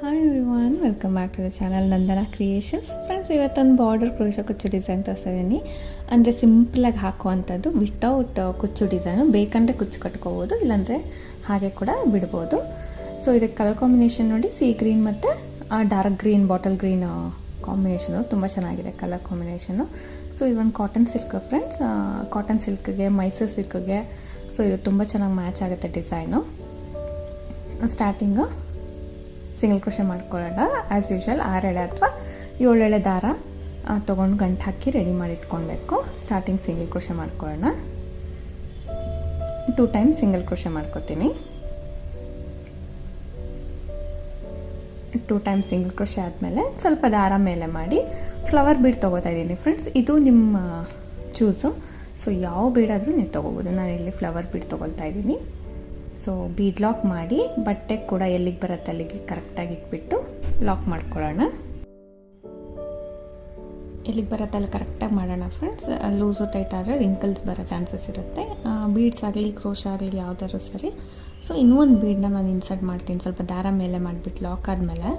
Hi everyone, welcome back to the channel Nandana creations. Friends, ಇವತ್ತೊಂದು border crochet ಕುಚ್ಚು design ತೋರಿಸ್ತಾ ಇದ್ದೀನಿ. ಅಂದರೆ ಸಿಂಪಲಾಗಿ ಹಾಕುವಂಥದ್ದು ವಿತೌಟ್ ಕುಚ್ಚು ಡಿಸೈನು. ಬೇಕಂದರೆ ಕುಚ್ಚು ಕಟ್ಕೋಬೋದು, ಇಲ್ಲಾಂದರೆ ಹಾಗೆ ಕೂಡ ಬಿಡ್ಬೋದು. ಸೊ ಇದಕ್ಕೆ ಕಲರ್ ಕಾಂಬಿನೇಷನ್ ನೋಡಿ, ಸೀ ಗ್ರೀನ್ ಮತ್ತು dark green, bottle green combination ತುಂಬ ಚೆನ್ನಾಗಿದೆ ಕಲರ್ ಕಾಂಬಿನೇಷನು. ಸೊ ಇದೊಂದು ಕಾಟನ್ ಸಿಲ್ಕ್ ಫ್ರೆಂಡ್ಸ್. ಕಾಟನ್ ಸಿಲ್ಕ್ಗೆ, ಮೈಸೂರು ಸಿಲ್ಕ್ಗೆ ಸೊ ಇದು ತುಂಬ ಚೆನ್ನಾಗಿ ಮ್ಯಾಚ್ ಆಗುತ್ತೆ ಡಿಸೈನು. ಸ್ಟಾರ್ಟಿಂಗು ಸಿಂಗಲ್ ಕ್ರೋಶೆ ಮಾಡ್ಕೊಳ್ಳೋಣ. ಆ್ಯಸ್ ಯೂಶ್ವಲ್ 6 ಎಳೆ ಅಥವಾ 7 ಎಳೆ ದಾರ ತೊಗೊಂಡು ಗಂಟು ಹಾಕಿ ರೆಡಿ ಮಾಡಿ ಇಟ್ಕೊಳ್ಬೇಕು. ಸ್ಟಾರ್ಟಿಂಗ್ ಸಿಂಗಲ್ ಕ್ರೋಶೆ ಮಾಡ್ಕೊಳ್ಳೋಣ. 2 ಟೈಮ್ ಸಿಂಗಲ್ ಕ್ರೋಶೆ ಮಾಡ್ಕೊತೀನಿ. 2 ಟೈಮ್ ಸಿಂಗಲ್ ಕ್ರೋಶೆ ಆದಮೇಲೆ ಸ್ವಲ್ಪ ದಾರ ಮೇಲೆ ಮಾಡಿ ಫ್ಲವರ್ ಬೀಡ್ ತೊಗೋತಾ ಇದ್ದೀನಿ ಫ್ರೆಂಡ್ಸ್. ಇದು ನಿಮ್ಮ ಚೂಸು. ಸೊ ಯಾವ ಬೀಡಾದರೂ ನೀವು ತೊಗೋಬೋದು. ನಾನು ಇಲ್ಲಿ ಫ್ಲವರ್ ಬೀಡ್ ತೊಗೊಳ್ತಾ ಇದ್ದೀನಿ. ಸೊ ಬೀಡ್ ಲಾಕ್ ಮಾಡಿ ಬಟ್ಟೆ ಕೂಡ ಎಲ್ಲಿಗೆ ಬರುತ್ತೆ ಅಲ್ಲಿಗೆ ಕರೆಕ್ಟಾಗಿ ಇಟ್ಬಿಟ್ಟು ಲಾಕ್ ಮಾಡ್ಕೊಳ್ಳೋಣ. ಎಲ್ಲಿಗೆ ಬರುತ್ತೆ ಅಲ್ಲಿ ಕರೆಕ್ಟಾಗಿ ಮಾಡೋಣ ಫ್ರೆಂಡ್ಸ್. ಲೂಸು ಟೈಟ್ ಆದರೆ ರಿಂಕಲ್ಸ್ ಬರೋ ಚಾನ್ಸಸ್ ಇರುತ್ತೆ. ಬೀಡ್ಸ್ ಆಗಲಿ ಕ್ರೋಶ ಆಗಲಿ ಯಾವುದಾದ್ರು ಸರಿ. ಸೊ ಇನ್ನೂ ಒಂದು ಬೀಡನ್ನ ನಾನು ಇನ್ಸರ್ಟ್ ಮಾಡ್ತೀನಿ. ಸ್ವಲ್ಪ ದಾರ ಮೇಲೆ ಮಾಡಿಬಿಟ್ಟು ಲಾಕ್ ಆದಮೇಲೆ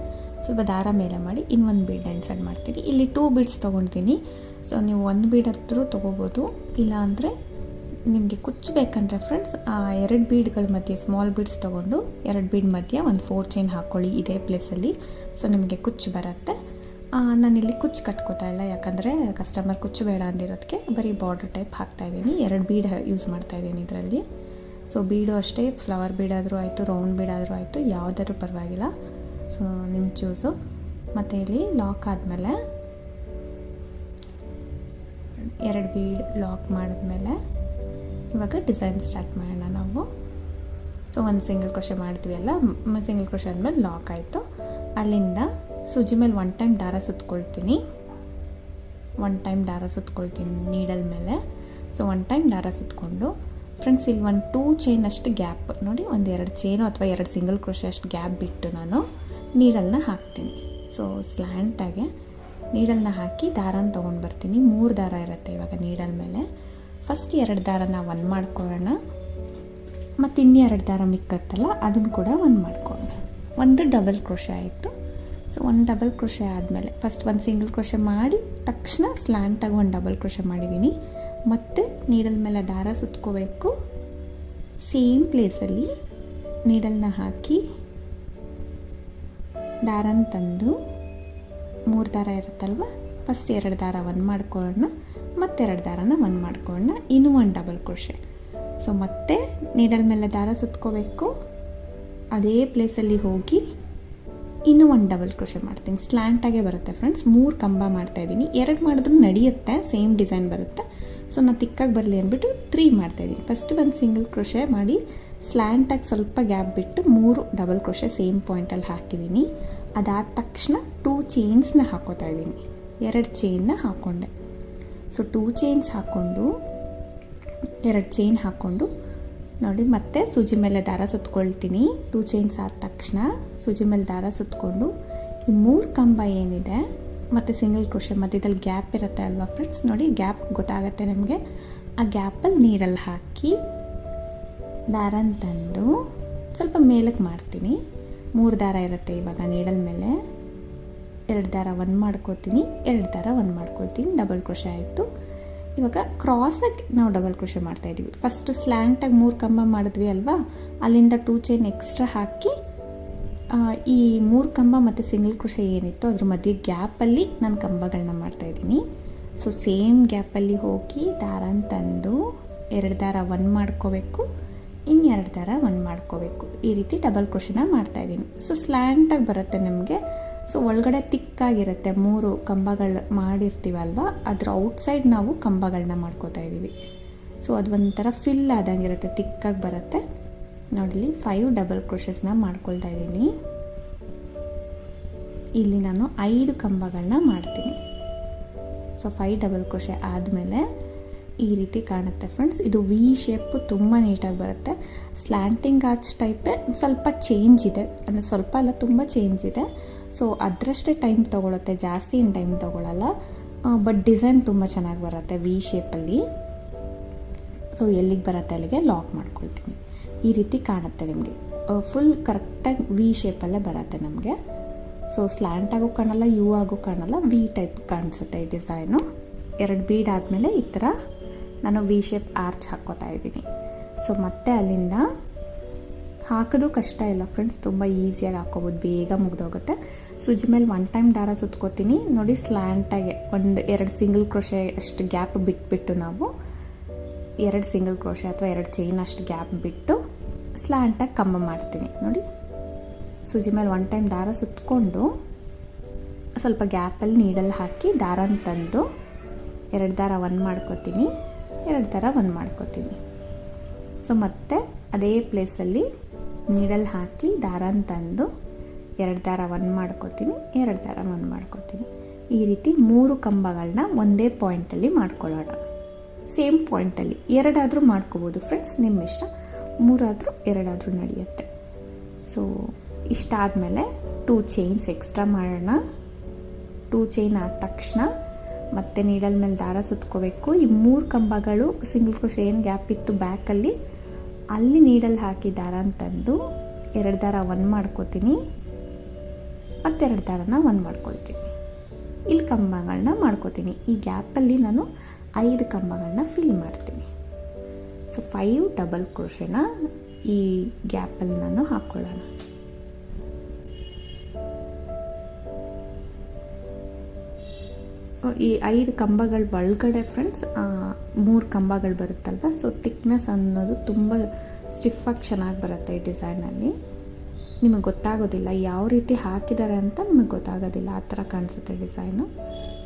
ಸ್ವಲ್ಪ ದಾರ ಮೇಲೆ ಮಾಡಿ ಇನ್ನೊಂದು ಬೀಡನ್ನ ಇನ್ಸರ್ಟ್ ಮಾಡ್ತೀನಿ. ಇಲ್ಲಿ 2 ಬೀಡ್ಸ್ ತೊಗೊಳ್ತೀನಿ. ಸೊ ನೀವು 1 ಬೀಡ್ ಹತ್ರ ತೊಗೋಬೋದು. ಇಲ್ಲ ನಿಮಗೆ ಕುಚ್ಚು ಬೇಕಂದರೆ ಫ್ರೆಂಡ್ಸ್ 2 ಬೀಡ್ಗಳ ಮಧ್ಯೆ ಸ್ಮಾಲ್ ಬೀಡ್ಸ್ ತೊಗೊಂಡು 2 ಬೀಡ್ ಮಧ್ಯೆ ಒಂದು 4 ಚೈನ್ ಹಾಕ್ಕೊಳ್ಳಿ ಇದೇ ಪ್ಲೇಸಲ್ಲಿ. ಸೊ ನಿಮಗೆ ಕುಚ್ಚು ಬರುತ್ತೆ. ನಾನಿಲ್ಲಿ ಕುಚ್ಚು ಕಟ್ಕೋತಾ ಇಲ್ಲ, ಯಾಕಂದರೆ ಕಸ್ಟಮರ್ ಕುಚ್ಚು ಬೇಡ ಅಂದಿರೋದಕ್ಕೆ ಬರೀ ಬಾರ್ಡರ್ ಟೈಪ್ ಹಾಕ್ತಾಯಿದ್ದೀನಿ. 2 ಬೀಡ್ ಯೂಸ್ ಮಾಡ್ತಾಯಿದ್ದೀನಿ ಇದರಲ್ಲಿ. ಸೊ ಬೀಡು ಅಷ್ಟೇ, ಫ್ಲವರ್ ಬೀಡಾದರೂ ಆಯಿತು, ರೌಂಡ್ ಬೀಡಾದರೂ ಆಯಿತು, ಯಾವುದಾದ್ರೂ ಪರವಾಗಿಲ್ಲ. ಸೊ ನಿಮ್ಮ ಚೂಸು. ಮತ್ತು ಇಲ್ಲಿ ಲಾಕ್ ಆದಮೇಲೆ 2 ಬೀಡ್ ಲಾಕ್ ಮಾಡಿದ್ಮೇಲೆ ಇವಾಗ ಡಿಸೈನ್ ಸ್ಟಾರ್ಟ್ ಮಾಡೋಣ ನಾವು. ಸೊ ಒಂದು ಸಿಂಗಲ್ ಕ್ರೋಶೆ ಮಾಡಿದ್ವಿ ಅಲ್ಲ, ಸಿಂಗಲ್ ಕ್ರೋಶೆ ಆದಮೇಲೆ ಲಾಕ್ ಆಯಿತು. ಅಲ್ಲಿಂದ ಸೂಜಿ ಮೇಲೆ 1 ಟೈಮ್ ದಾರ ಸುತ್ಕೊಳ್ತೀನಿ. 1 ಟೈಮ್ ದಾರ ಸುತ್ಕೊಳ್ತೀನಿ ನೀಡಲ್ ಮೇಲೆ. ಸೊ 1 ಟೈಮ್ ದಾರ ಸುತ್ಕೊಂಡು ಫ್ರೆಂಡ್ಸ್ ಇಲ್ಲಿ 2 ಚೈನ್ ಅಷ್ಟು ಗ್ಯಾಪ್ ನೋಡಿ, 2 ಚೈನು ಅಥವಾ 2 ಸಿಂಗಲ್ ಕ್ರೋಶೆ ಅಷ್ಟು ಗ್ಯಾಪ್ ಬಿಟ್ಟು ನಾನು ನೀಡಲ್ನ ಹಾಕ್ತೀನಿ. ಸೊ ಸ್ಲ್ಯಾಂಟಾಗೆ ನೀಡಲ್ನ ಹಾಕಿ ದಾರನ ತೊಗೊಂಡು ಬರ್ತೀನಿ. 3 ದಾರ ಇರುತ್ತೆ ಇವಾಗ ನೀಡಲ್ ಮೇಲೆ. ಫಸ್ಟ್ 2 ದಾರನ 1 ಮಾಡ್ಕೊಳ್ಳೋಣ. ಮತ್ತು ಇನ್ನೂ 2 ದಾರ ಮಿಕ್ಕತ್ತಲ್ಲ ಅದನ್ನು ಕೂಡ 1 ಮಾಡ್ಕೊಳ್ಳೋಣ. ಒಂದು ಡಬಲ್ ಕ್ರೋಶೆ ಆಯಿತು. ಸೊ 1 ಡಬಲ್ ಕ್ರೋಶೆ ಆದಮೇಲೆ ಫಸ್ಟ್ 1 ಸಿಂಗಲ್ ಕ್ರೋಶೆ ಮಾಡಿ ತಕ್ಷಣ ಸ್ಲ್ಯಾಂಟಾಗಿ 1 ಡಬಲ್ ಕ್ರೋಶೆ ಮಾಡಿದ್ದೀನಿ. ಮತ್ತು ನೀಡಲ್ ಮೇಲೆ ದಾರ ಸುತ್ಕೋಬೇಕು. ಸೇಮ್ ಪ್ಲೇಸಲ್ಲಿ ನೀಡಲ್ನ ಹಾಕಿ ದಾರನ ತಂದು 3 ದಾರ ಇರುತ್ತಲ್ವ, ಫಸ್ಟ್ 2 ದಾರ 1 ಮಾಡ್ಕೊಳ್ಳೋಣ. ಮತ್ತು 2 ದಾರನ 1 ಮಾಡ್ಕೊಳ್ಳೋಣ. ಇನ್ನೂ 1 ಡಬಲ್ ಕ್ರೋಶೆ. ಸೊ ಮತ್ತೆ ನೀಡಲ್ ಮೇಲೆ ದಾರ ಸುತ್ಕೋಬೇಕು. ಅದೇ ಪ್ಲೇಸಲ್ಲಿ ಹೋಗಿ ಇನ್ನೂ 1 ಡಬಲ್ ಕ್ರೋಶೆ ಮಾಡ್ತೀನಿ. ಸ್ಲ್ಯಾಂಟಾಗೆ ಬರುತ್ತೆ ಫ್ರೆಂಡ್ಸ್. 3 ಕಂಬ ಮಾಡ್ತಾಯಿದ್ದೀನಿ. 2 ಮಾಡಿದ್ರೂ ನಡೆಯುತ್ತೆ, ಸೇಮ್ ಡಿಸೈನ್ ಬರುತ್ತೆ. ಸೊ ನಾನು ತಿಕ್ಕಾಗಿ ಬರಲಿ ಅಂದ್ಬಿಟ್ಟು 3 ಮಾಡ್ತಾಯಿದ್ದೀನಿ. ಫಸ್ಟ್ 1 ಸಿಂಗಲ್ ಕ್ರೋಶೆ ಮಾಡಿ ಸ್ಲ್ಯಾಂಟಾಗಿ ಸ್ವಲ್ಪ ಗ್ಯಾಪ್ ಬಿಟ್ಟು 3 ಡಬಲ್ ಕ್ರೋಶೆ ಸೇಮ್ ಪಾಯಿಂಟಲ್ಲಿ ಹಾಕಿದ್ದೀನಿ. ಅದಾದ ತಕ್ಷಣ 2 ಚೈನ್ಸ್ನ ಹಾಕೋತಾ ಇದ್ದೀನಿ. 2 ಚೈನ್ನ ಹಾಕ್ಕೊಂಡೆ. ಸೊ 2 ಚೈನ್ಸ್ ಹಾಕ್ಕೊಂಡು 2 ಚೈನ್ ಹಾಕ್ಕೊಂಡು ನೋಡಿ, ಮತ್ತೆ ಸೂಜಿ ಮೇಲೆ ದಾರ ಸುತ್ಕೊಳ್ತೀನಿ. 2 ಚೈನ್ಸ್ ಆದ ತಕ್ಷಣ ಸೂಜಿ ಮೇಲೆ ದಾರ ಸುತ್ಕೊಂಡು ಈ 3 ಕಂಬ ಏನಿದೆ ಮತ್ತು ಸಿಂಗಲ್ ಕ್ರೋಶೆ ಮಧ್ಯದಲ್ಲಿ ಗ್ಯಾಪ್ ಇರುತ್ತೆ ಅಲ್ವಾ ಫ್ರೆಂಡ್ಸ್, ನೋಡಿ ಗ್ಯಾಪ್ ಗೊತ್ತಾಗುತ್ತೆ ನಿಮಗೆ. ಆ ಗ್ಯಾಪಲ್ಲಿ ನೀರಲ್ಲಿ ಹಾಕಿ ದಾರನ ತಂದು ಸ್ವಲ್ಪ ಮೇಲಕ್ಕೆ ಮಾಡ್ತೀನಿ. 3 ದಾರ ಇರುತ್ತೆ ಇವಾಗ ನೀಡಲ್ ಮೇಲೆ. 2 ದಾರ 1 ಮಾಡ್ಕೋತೀನಿ, 2 ದಾರ 1 ಮಾಡ್ಕೊಳ್ತೀನಿ. ಡಬಲ್ ಕ್ರೋಶೆ ಆಯಿತು. ಇವಾಗ ಕ್ರಾಸಾಗಿ ನಾವು ಡಬಲ್ ಕ್ರೋಶೆ ಮಾಡ್ತಾಯಿದ್ದೀವಿ. ಫಸ್ಟು ಸ್ಲ್ಯಾಂಟಾಗಿ 3 ಕಂಬ ಮಾಡಿದ್ವಿ ಅಲ್ವಾ, ಅಲ್ಲಿಂದ 2 ಚೈನ್ ಎಕ್ಸ್ಟ್ರಾ ಹಾಕಿ ಈ 3 ಕಂಬ ಮತ್ತು ಸಿಂಗಲ್ ಕ್ರೋಶೆ ಏನಿತ್ತು ಅದ್ರ ಮಧ್ಯೆ ಗ್ಯಾಪಲ್ಲಿ ನಾನು ಕಂಬಗಳನ್ನ ಮಾಡ್ತಾಯಿದ್ದೀನಿ. ಸೊ ಸೇಮ್ ಗ್ಯಾಪಲ್ಲಿ ಹೋಗಿ ದಾರನ ತಂದು 2 ದಾರ 1 ಮಾಡ್ಕೋಬೇಕು, ಇನ್ನು 2 ದಾರ 1 ಮಾಡ್ಕೋಬೇಕು. ಈ ರೀತಿ ಡಬಲ್ ಕ್ರೋಶೆನ ಮಾಡ್ತಾಯಿದ್ದೀನಿ. ಸೊ ಸ್ಲ್ಯಾಂಟಾಗಿ ಬರುತ್ತೆ ನಿಮಗೆ. ಸೊ ಒಳಗಡೆ ತಿಕ್ಕಾಗಿರುತ್ತೆ. 3 ಕಂಬಗಳು ಮಾಡಿರ್ತೀವಲ್ವ, ಅದರ ಔಟ್ಸೈಡ್ ನಾವು ಕಂಬಗಳನ್ನ ಮಾಡ್ಕೋತಾ ಇದ್ದೀವಿ. ಸೊ ಅದು ಒಂಥರ ಫಿಲ್ ಆದಂಗಿರುತ್ತೆ, ತಿಕ್ಕಾಗಿ ಬರುತ್ತೆ. ನೋಡಲಿ 5 ಡಬಲ್ ಕ್ರೋಶಸ್ನ ಮಾಡ್ಕೊಳ್ತಾ ಇದ್ದೀನಿ. ಇಲ್ಲಿ ನಾನು 5 ಕಂಬಗಳನ್ನ ಮಾಡ್ತೀನಿ. ಸೊ 5 ಡಬಲ್ ಕ್ರೋಶೆ ಆದಮೇಲೆ ಈ ರೀತಿ ಕಾಣುತ್ತೆ ಫ್ರೆಂಡ್ಸ್. ಇದು ವಿ ಶೇಪು ತುಂಬ ನೀಟಾಗಿ ಬರುತ್ತೆ. ಸ್ಲ್ಯಾಂಟಿಂಗ್ ಆರ್ಚ್ ಟೈಪೇ, ಸ್ವಲ್ಪ ಚೇಂಜ್ ಇದೆ, ಅಂದರೆ ಸ್ವಲ್ಪ ಅಲ್ಲ ತುಂಬ ಚೇಂಜ್ ಇದೆ. ಸೊ ಅದರಷ್ಟೇ ಟೈಮ್ ತೊಗೊಳುತ್ತೆ, ಜಾಸ್ತಿ ಏನು ಟೈಮ್ ತೊಗೊಳ್ಳಲ್ಲ. ಬಟ್ ಡಿಸೈನ್ ತುಂಬ ಚೆನ್ನಾಗಿ ಬರುತ್ತೆ ವಿ ಶೇಪಲ್ಲಿ. ಸೊ ಎಲ್ಲಿಗೆ ಬರುತ್ತೆ ಅಲ್ಲಿಗೆ ಲಾಕ್ ಮಾಡ್ಕೊಳ್ತೀನಿ. ಈ ರೀತಿ ಕಾಣುತ್ತೆ ನಿಮಗೆ. ಫುಲ್ ಕರೆಕ್ಟಾಗಿ ವಿ ಶೇಪಲ್ಲೇ ಬರುತ್ತೆ ನಮಗೆ. ಸೊ ಸ್ಲ್ಯಾಂಟ್ ಆಗೋ ಕಾಣಲ್ಲ, ಯು ಆಗೋ ಕಾಣಲ್ಲ, ವಿ ಟೈಪ್ ಕಾಣಿಸುತ್ತೆ ಈ ಡಿಸೈನು. 2 ಬೀಡ್ ಆದಮೇಲೆ ಈ ಥರ ನಾನು ವಿ ಶೇಪ್ ಆರ್ಚ್ ಹಾಕ್ಕೋತಾ ಇದ್ದೀನಿ. ಸೊ ಮತ್ತೆ ಅಲ್ಲಿಂದ ಹಾಕೋದು ಕಷ್ಟ ಇಲ್ಲ ಫ್ರೆಂಡ್ಸ್, ತುಂಬ ಈಸಿಯಾಗಿ ಹಾಕ್ಕೋಬೋದು, ಬೇಗ ಮುಗ್ದೋಗುತ್ತೆ. ಸೂಜಿ ಮೇಲೆ 1 ಟೈಮ್ ದಾರ ಸುತ್ಕೋತೀನಿ ನೋಡಿ, ಸ್ಲ್ಯಾಂಟಾಗಿ 2 ಸಿಂಗಲ್ ಕ್ರೋಶೆ ಅಷ್ಟು ಗ್ಯಾಪ್ ಬಿಟ್ಬಿಟ್ಟು ನಾವು 2 ಸಿಂಗಲ್ ಕ್ರೋಶೆ ಅಥವಾ 2 ಚೈನ್ ಅಷ್ಟು ಗ್ಯಾಪ್ ಬಿಟ್ಟು ಸ್ಲ್ಯಾಂಟಾಗಿ ಕಂಬ ಮಾಡ್ತೀನಿ ನೋಡಿ. ಸೂಜಿ ಮೇಲೆ 1 ಟೈಮ್ ದಾರ ಸುತ್ಕೊಂಡು ಸ್ವಲ್ಪ ಗ್ಯಾಪಲ್ಲಿ ನೀಡಲ್ಲಿ ಹಾಕಿ ದಾರನ ತಂದು 2 ದಾರ 1 ಮಾಡ್ಕೋತೀನಿ, 2 ದಾರ 1 ಮಾಡ್ಕೋತೀನಿ. ಸೊ ಮತ್ತೆ ಅದೇ ಪ್ಲೇಸಲ್ಲಿ ನೀಡಲ್ಲಿ ಹಾಕಿ ದಾರನ ತಂದು 2 ದಾರ 1 ಮಾಡ್ಕೋತೀನಿ, 2 ದಾರ 1 ಮಾಡ್ಕೋತೀನಿ. ಈ ರೀತಿ 3 ಕಂಬಗಳನ್ನ ಒಂದೇ ಪಾಯಿಂಟಲ್ಲಿ ಮಾಡ್ಕೊಳ್ಳೋಣ. ಸೇಮ್ ಪಾಯಿಂಟಲ್ಲಿ 2 ಆದರೂ ಮಾಡ್ಕೋಬೋದು ಫ್ರೆಂಡ್ಸ್, ನಿಮ್ಮ ಇಷ್ಟ. 3 ಆದರೂ 2 ಆದರೂ ನಡೆಯುತ್ತೆ. ಸೊ ಇಷ್ಟಾದಮೇಲೆ 2 ಚೈನ್ಸ್ ಎಕ್ಸ್ಟ್ರಾ ಮಾಡೋಣ. 2 ಚೈನ್ ಆದ ತಕ್ಷಣ ಮತ್ತೆ ನೀಡಲ್ ಮೇಲೆ ದಾರ ಸುತ್ಕೋಬೇಕು. ಈ 3 ಕಂಬಗಳು ಸಿಂಗಲ್ ಕ್ರೋಶೆ ಏನು ಗ್ಯಾಪ್ ಇತ್ತು ಬ್ಯಾಕಲ್ಲಿ, ಅಲ್ಲಿ ನೀಡಲ್ಲಿ ಹಾಕಿ ದಾರನ ತಂದು 2 ದಾರ 1 ಮಾಡ್ಕೋತೀನಿ, ಮತ್ತು 2 ದಾರನ 1 ಮಾಡ್ಕೊಳ್ತೀನಿ. ಇಲ್ಲಿ ಕಂಬಗಳನ್ನ ಮಾಡ್ಕೋತೀನಿ. ಈ ಗ್ಯಾಪಲ್ಲಿ ನಾನು 5 ಕಂಬಗಳನ್ನ ಫಿಲ್ ಮಾಡ್ತೀನಿ. ಸೊ 5 ಡಬಲ್ ಕ್ರೋಶೆನ ಈ ಗ್ಯಾಪಲ್ಲಿ ನಾನು ಹಾಕ್ಕೊಳ್ಳೋಣ. ಸೊ ಈ 5 ಕಂಬಗಳ ಒಳಗಡೆ ಫ್ರೆಂಡ್ಸ್ 3 ಕಂಬಗಳು ಬರುತ್ತಲ್ವ, ಸೊ ಥಿಕ್ನೆಸ್ ಅನ್ನೋದು ತುಂಬ ಸ್ಟಿಫಾಗಿ ಚೆನ್ನಾಗಿ ಬರುತ್ತೆ ಈ ಡಿಸೈನಲ್ಲಿ. ನಿಮಗೆ ಗೊತ್ತಾಗೋದಿಲ್ಲ ಯಾವ ರೀತಿ ಹಾಕಿದ್ದಾರೆ ಅಂತ, ನಿಮಗೆ ಗೊತ್ತಾಗೋದಿಲ್ಲ, ಆ ಥರ ಕಾಣಿಸುತ್ತೆ ಡಿಸೈನು.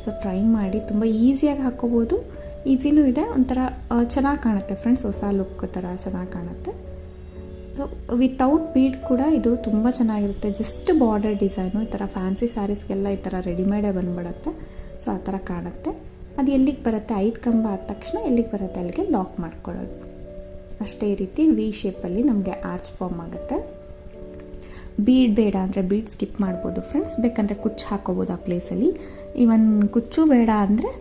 ಸೊ ಟ್ರೈ ಮಾಡಿ, ತುಂಬ ಈಸಿಯಾಗಿ ಹಾಕ್ಕೋಬೋದು, ಈಸಿನೂ ಇದೆ, ಒಂಥರ ಚೆನ್ನಾಗಿ ಕಾಣುತ್ತೆ ಫ್ರೆಂಡ್ಸ್, ಹೊಸ ಲುಕ್ ಥರ ಚೆನ್ನಾಗಿ ಕಾಣುತ್ತೆ. ಸೊ ವಿತೌಟ್ ಬೀಡ್ ಕೂಡ ಇದು ತುಂಬ ಚೆನ್ನಾಗಿರುತ್ತೆ. ಜಸ್ಟ್ ಬಾರ್ಡರ್ ಡಿಸೈನು, ಈ ಥರ ಫ್ಯಾನ್ಸಿ ಸ್ಯಾರೀಸ್ಗೆಲ್ಲ ಈ ಥರ ರೆಡಿಮೇಡೇ ಬಂದ್ಬಿಡುತ್ತೆ. ಸೊ ಆ ಥರ ಕಾಣುತ್ತೆ. ಅದು ಎಲ್ಲಿಗೆ ಬರುತ್ತೆ, 5 ಕಂಬ ಆದ ತಕ್ಷಣ ಎಲ್ಲಿಗೆ ಬರುತ್ತೆ ಅಲ್ಲಿಗೆ ಲಾಕ್ ಮಾಡ್ಕೊಳ್ಳೋದು ಅಷ್ಟೇ. ಈ ರೀತಿ ವಿ ಶೇಪಲ್ಲಿ ನಮಗೆ ಆರ್ಚ್ ಫಾರ್ಮ್ ಆಗುತ್ತೆ. ಬೀಡ್ ಬೇಡ ಅಂದರೆ ಬೀಡ್ ಸ್ಕಿಪ್ ಮಾಡ್ಬೋದು ಫ್ರೆಂಡ್ಸ್, ಬೇಕಂದರೆ ಕುಚ್ಚು ಹಾಕೋಬೋದು ಆ ಪ್ಲೇಸಲ್ಲಿ. ಇವನ್ ಕುಚ್ಚು ಬೇಡ ಅಂದರೆ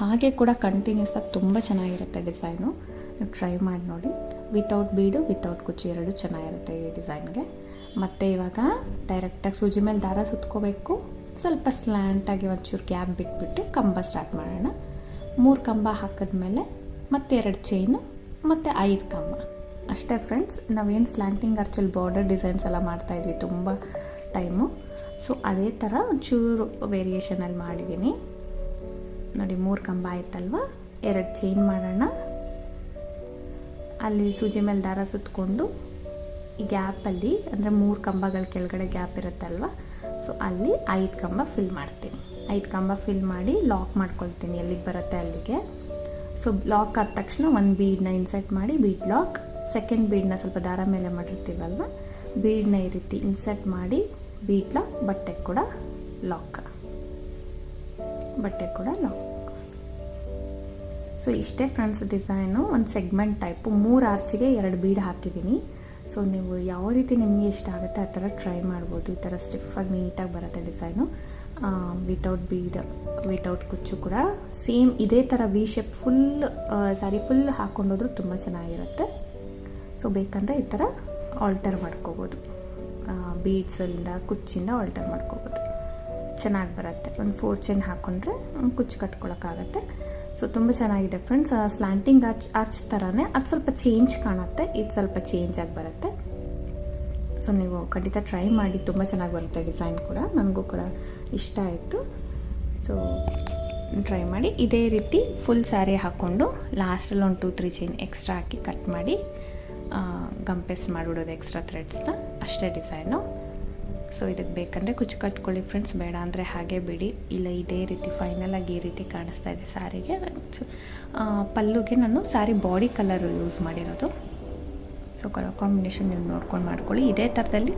ಹಾಗೆ ಕೂಡ ಕಂಟಿನ್ಯೂಸ್ ಆಗಿ ತುಂಬ ಚೆನ್ನಾಗಿರುತ್ತೆ ಡಿಸೈನು. ಟ್ರೈ ಮಾಡಿ ನೋಡಿ. ವಿತೌಟ್ ಬೀಡು ವಿತೌಟ್ ಕುಚ್ಚು 2 ಚೆನ್ನಾಗಿರುತ್ತೆ ಈ ಡಿಸೈನ್ಗೆ. ಮತ್ತು ಇವಾಗ ಡೈರೆಕ್ಟಾಗಿ ಸೂಜಿ ಮೇಲೆ ದಾರ ಸುತ್ಕೋಬೇಕು. ಸ್ವಲ್ಪ ಸ್ಲ್ಯಾಂಟಾಗಿ ಒಂಚೂರು ಗ್ಯಾಪ್ ಬಿಟ್ಬಿಟ್ಟು ಕಂಬ ಸ್ಟಾರ್ಟ್ ಮಾಡೋಣ. 3 ಕಂಬ ಹಾಕಿದ್ಮೇಲೆ ಮತ್ತೆ 2 ಚೈನು ಮತ್ತು 5 ಕಂಬ ಅಷ್ಟೇ ಫ್ರೆಂಡ್ಸ್. ನಾವೇನು ಸ್ಲ್ಯಾಂಟಿಂಗ್ ಆರ್ಚಲ್ಲಿ ಬಾರ್ಡರ್ ಡಿಸೈನ್ಸ್ ಎಲ್ಲ ಮಾಡ್ತಾಯಿದ್ವಿ ತುಂಬ ಟೈಮು. ಸೊ ಅದೇ ಥರ ಒಂಚೂರು ವೇರಿಯೇಷನಲ್ಲಿ ಮಾಡಿದ್ದೀನಿ ನೋಡಿ. 3 ಕಂಬ ಆಯ್ತಲ್ವ, 2 ಚೈನ್ ಮಾಡೋಣ. ಅಲ್ಲಿ ಸೂಜಿ ಮೇಲೆ ದಾರ ಸುತ್ಕೊಂಡು ಈ ಗ್ಯಾಪಲ್ಲಿ, ಅಂದರೆ 3 ಕಂಬಗಳ ಕೆಳಗಡೆ ಗ್ಯಾಪ್ ಇರುತ್ತಲ್ವ, ಸೊ ಅಲ್ಲಿ 5 ಕಂಬ ಫಿಲ್ ಮಾಡ್ತೀನಿ. 5 ಕಂಬ ಫಿಲ್ ಮಾಡಿ ಲಾಕ್ ಮಾಡ್ಕೊಳ್ತೀನಿ ಎಲ್ಲಿಗೆ ಬರುತ್ತೆ ಅಲ್ಲಿಗೆ. ಸೊ ಲಾಕ್ ಆದ ತಕ್ಷಣ 1 ಬೀಡನ್ನ ಇನ್ಸರ್ಟ್ ಮಾಡಿ ಬೀಡ್ ಲಾಕ್, ಸೆಕೆಂಡ್ ಬೀಡನ್ನ ಸ್ವಲ್ಪ ದಾರ ಮೇಲೆ ಮಾಡಿರ್ತೀವಲ್ವ, ಬೀಡನ್ನ ಈ ರೀತಿ ಇನ್ಸರ್ಟ್ ಮಾಡಿ ಬೀಡ್ ಲಾಕ್, ಬಟ್ಟೆ ಕೂಡ ಲಾಕ್. ಸೊ ಇಷ್ಟೇ ಫ್ರೆಂಡ್ಸ್ ಡಿಸೈನು. ಒಂದು ಸೆಗ್ಮೆಂಟ್ ಟೈಪು 3 ಆರ್ಚಿಗೆ 2 ಬೀಡ್ ಹಾಕಿದ್ದೀನಿ. ಸೊ ನೀವು ಯಾವ ರೀತಿ ನಿಮಗೆ ಇಷ್ಟ ಆಗುತ್ತೆ ಆ ಥರ ಟ್ರೈ ಮಾಡ್ಬೋದು. ಈ ಥರ ಸ್ಟಿಫಾಗಿ ನೀಟಾಗಿ ಬರುತ್ತೆ ಡಿಸೈನು. ವಿತೌಟ್ ಬೀಡ್ ವಿತೌಟ್ ಕುಚ್ಚು ಕೂಡ ಸೇಮ್ ಇದೇ ಥರ ವಿ ಶೇಪ್ ಸ್ಯಾರಿ ಫುಲ್ ಹಾಕ್ಕೊಂಡೋದ್ರೂ ತುಂಬ ಚೆನ್ನಾಗಿರುತ್ತೆ. ಸೊ ಬೇಕಂದರೆ ಈ ಥರ ಆಲ್ಟರ್ ಮಾಡ್ಕೋಬೋದು, ಬೀಡ್ಸಿಂದ ಕುಚ್ಚಿಂದ ಆಲ್ಟರ್ ಮಾಡ್ಕೋಬೋದು, ಚೆನ್ನಾಗಿ ಬರುತ್ತೆ. ಒಂದು 4 ಚೈನ್ ಹಾಕ್ಕೊಂಡ್ರೆ ಕುಚ್ಚು ಕಟ್ಕೊಳಕ್ಕಾಗತ್ತೆ. ಸೊ ತುಂಬ ಚೆನ್ನಾಗಿದೆ ಫ್ರೆಂಡ್ಸ್. ಸ್ಲ್ಯಾಂಟಿಂಗ್ ಆರ್ಚ್ ಥರನೇ ಅದು ಸ್ವಲ್ಪ ಚೇಂಜ್ ಕಾಣುತ್ತೆ, ಇದು ಸ್ವಲ್ಪ ಚೇಂಜ್ ಆಗಿ ಬರುತ್ತೆ. ಸೊ ನೀವು ಖಂಡಿತ ಟ್ರೈ ಮಾಡಿ, ತುಂಬ ಚೆನ್ನಾಗಿ ಬರುತ್ತೆ ಡಿಸೈನ್ ಕೂಡ, ನನಗೂ ಕೂಡ ಇಷ್ಟ ಆಯಿತು. ಸೊ ಟ್ರೈ ಮಾಡಿ. ಇದೇ ರೀತಿ ಫುಲ್ ಸ್ಯಾರಿ ಹಾಕ್ಕೊಂಡು ಲಾಸ್ಟಲ್ಲಿ ಒಂದು 2-3 ಚೈನ್ ಎಕ್ಸ್ಟ್ರಾ ಹಾಕಿ ಕಟ್ ಮಾಡಿ ಗಮ್ ಪೇಸ್ಟ್ ಮಾಡಿಬಿಡೋದು ಎಕ್ಸ್ಟ್ರಾ ಥ್ರೆಡ್ಸ್ನ, ಅಷ್ಟೇ ಡಿಸೈನು. ಸೊ ಇದಕ್ಕೆ ಬೇಕಂದರೆ ಕುಚ್ಚು ಕಟ್ಕೊಳ್ಳಿ ಫ್ರೆಂಡ್ಸ್, ಬೇಡ ಅಂದರೆ ಹಾಗೆ ಬಿಡಿ. ಇಲ್ಲ ಇದೇ ರೀತಿ ಫೈನಲಾಗಿ ಈ ರೀತಿ ಕಾಣಿಸ್ತಾ ಇದೆ ಸ್ಯಾರಿಗೆ. ಪಲ್ಲುಗೆ ನಾನು ಸ್ಯಾರಿ ಬಾಡಿ ಕಲರು ಯೂಸ್ ಮಾಡಿರೋದು. ಸೊ ಕಲರ್ ಕಾಂಬಿನೇಷನ್ ನೀವು ನೋಡ್ಕೊಂಡು ಮಾಡ್ಕೊಳ್ಳಿ. ಇದೇ ಥರದಲ್ಲಿ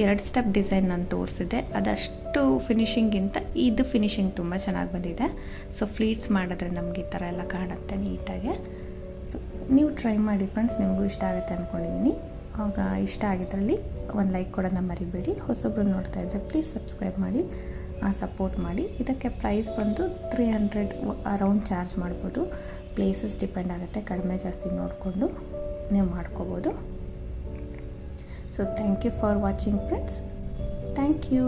2 ಸ್ಟೆಪ್ ಡಿಸೈನ್ ನಾನು ತೋರಿಸಿದೆ, ಅದಷ್ಟು ಫಿನಿಶಿಂಗಿಂತ ಇದು ಫಿನಿಶಿಂಗ್ ತುಂಬ ಚೆನ್ನಾಗಿ ಬಂದಿದೆ. ಸೊ ಫ್ಲೀಟ್ಸ್ ಮಾಡಿದ್ರೆ ನಮಗೆ ಈ ಥರ ಎಲ್ಲ ಕಾಣುತ್ತೆ ನೀಟಾಗಿ. ಸೊ ನೀವು ಟ್ರೈ ಮಾಡಿ ಫ್ರೆಂಡ್ಸ್, ನಿಮಗೂ ಇಷ್ಟ ಆಗುತ್ತೆ ಅಂದ್ಕೊಂಡಿದ್ದೀನಿ. ಆಗ ಇಷ್ಟ ಆಗಿದ್ರಲ್ಲಿ ಒಂದು ಲೈಕ್ ಕೊಡೋದನ್ನ ಮರಿಬೇಡಿ. ಹೊಸೊಬ್ಬರು ನೋಡ್ತಾ ಇದ್ದರೆ ಪ್ಲೀಸ್ ಸಬ್ಸ್ಕ್ರೈಬ್ ಮಾಡಿ, ಸಪೋರ್ಟ್ ಮಾಡಿ. ಇದಕ್ಕೆ ಪ್ರೈಸ್ ಬಂದು 300 ಅರೌಂಡ್ ಚಾರ್ಜ್ ಮಾಡ್ಬೋದು. ಪ್ಲೇಸಸ್ ಡಿಪೆಂಡ್ ಆಗುತ್ತೆ, ಕಡಿಮೆ ಜಾಸ್ತಿ ನೋಡಿಕೊಂಡು ನೀವು ಮಾಡ್ಕೋಬೋದು. So thank you for watching friends. Thank you.